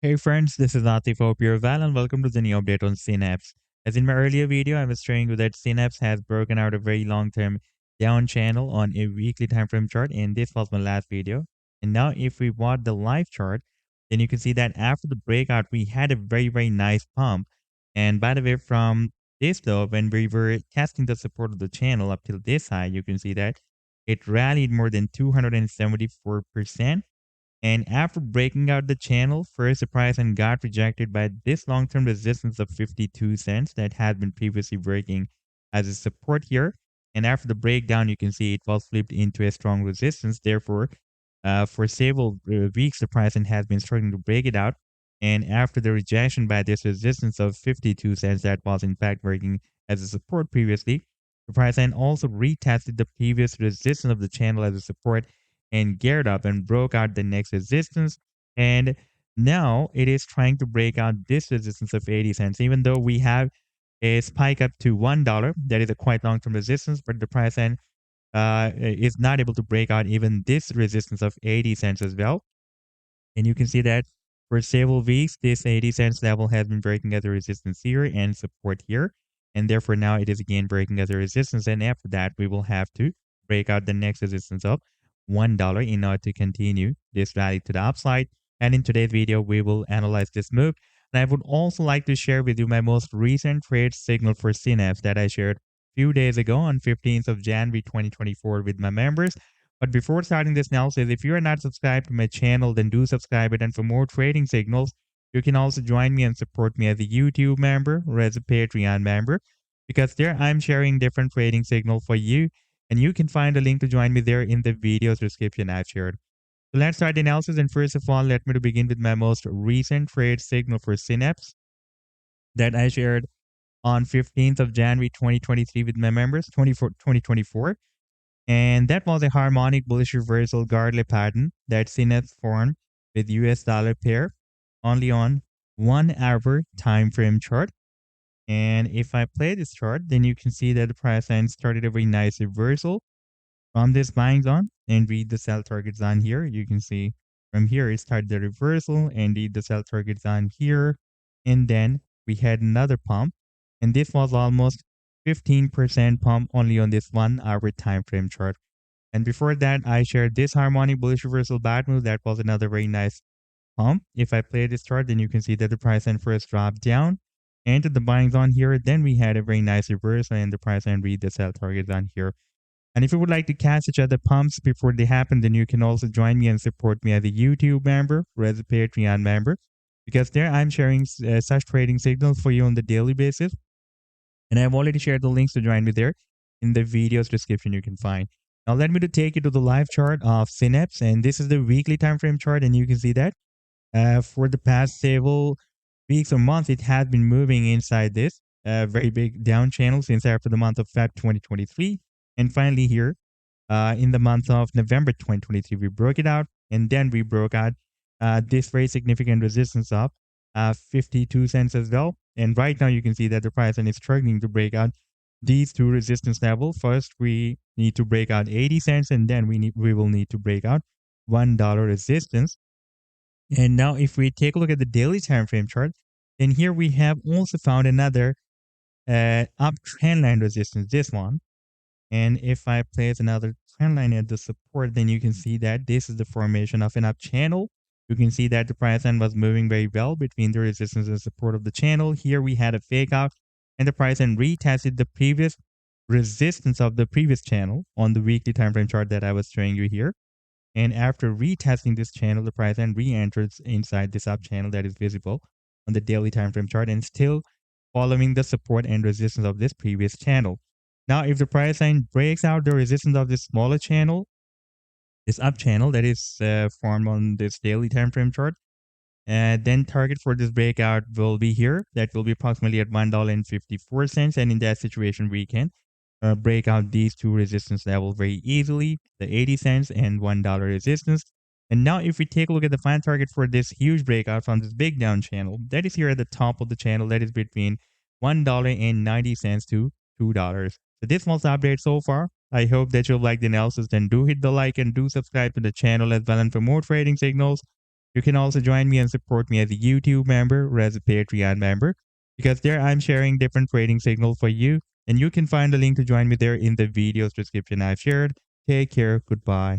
Hey friends, this is Atif. Hope you're well and welcome to the new update on Synapse. As in my earlier video, I was showing you that Synapse has broken out a very long-term down channel on a weekly time frame chart, and this was my last video. And now if we watch the live chart, then you can see that after the breakout, we had a very nice pump. And by the way, from this though, when we were testing the support of the channel up till this high, you can see that it rallied more than 274%. And after breaking out the channel, first the price and got rejected by this long-term resistance of 52 cents that had been previously working as a support here. And after the breakdown, you can see it was flipped into a strong resistance. Therefore, for several weeks, the price has been struggling to break it out. And after the rejection by this resistance of 52 cents that was in fact working as a support previously, the price also retested the previous resistance of the channel as a support and geared up and broke out the next resistance. And now it is trying to break out this resistance of 80 cents, even though we have a spike up to $1. That is a quite long-term resistance, but the price is not able to break out even this resistance of 80 cents as well. And you can see that for several weeks, this 80 cents level has been breaking as a resistance here and support here. And therefore now it is again breaking as a resistance. And after that, we will have to break out the next resistance of $1 in order to continue this rally to the upside. And in today's video, we will analyze this move. And I would also like to share with you my most recent trade signal for Synapse that I shared a few days ago on 15th of January 2024 with my members. But before starting this analysis, if you are not subscribed to my channel, then do subscribe it. And for more trading signals, you can also join me and support me as a YouTube member or as a Patreon member, because there I'm sharing different trading signals for you. And you can find a link to join me there in the video's description I've shared. So let's start the analysis. And first of all, let me to begin with my most recent trade signal for Synapse that I shared on 15th of January 2023 with my members, 2024. And that was a harmonic bullish reversal Gartley pattern that Synapse formed with US dollar pair only on 1 hour time frame chart. And if I play this chart, then you can see that the price line started a very nice reversal from this buying zone and read the sell target zone here. You can see from here it started the reversal and read the sell target zone here. And then we had another pump, and this was almost 15% pump only on this 1 hour time frame chart. And before that, I shared this harmonic bullish reversal bad move. That was another very nice pump. If I play this chart, then you can see that the price line first dropped down, entered the buying zone here. Then we had a very nice reversal and the price line read the sell target zone here. And if you would like to catch each other pumps before they happen, then you can also join me and support me as a YouTube member or as a Patreon member, because there I'm sharing such trading signals for you on the daily basis. And I've already shared the links to join me there in the video's description you can find. Now let me to take you to the live chart of Synapse, and this is the weekly time frame chart, and you can see that for the past several weeks or months, it has been moving inside this very big down channel since after the month of Feb 2023. And finally here, in the month of November 2023, we broke it out, and then we broke out this very significant resistance of 52 cents as well. And right now you can see that the price is struggling to break out these two resistance levels. First, we need to break out 80 cents, and then we will need to break out $1 resistance. And now if we take a look at the daily time frame chart, then here we have also found another uptrend line resistance, this one. And if I place another trend line at the support, then you can see that this is the formation of an up channel. You can see that the price line was moving very well between the resistance and support of the channel. Here we had a fake out, and the price line retested the previous resistance of the previous channel on the weekly time frame chart that I was showing you here. And after retesting this channel, the price line re-enters inside this up channel that is visible on the daily time frame chart and still following the support and resistance of this previous channel. Now, if the price line breaks out the resistance of this smaller channel, this up channel that is formed on this daily time frame chart, then target for this breakout will be here. That will be approximately at $1.54. And in that situation, we can break out these two resistance levels very easily, the 80 cents and $1 resistance. And now if we take a look at the final target for this huge breakout from this big down channel, that is here at the top of the channel, that is between $1.90 to $2. So this was the update so far. I hope that you'll like the analysis. Then do hit the like and do subscribe to the channel as well. And for more trading signals, You can also join me and support me as a YouTube member or as a Patreon member, because there I'm sharing different trading signals for you, and you can find the link to join me there in the video's description I've shared. Take care. Goodbye.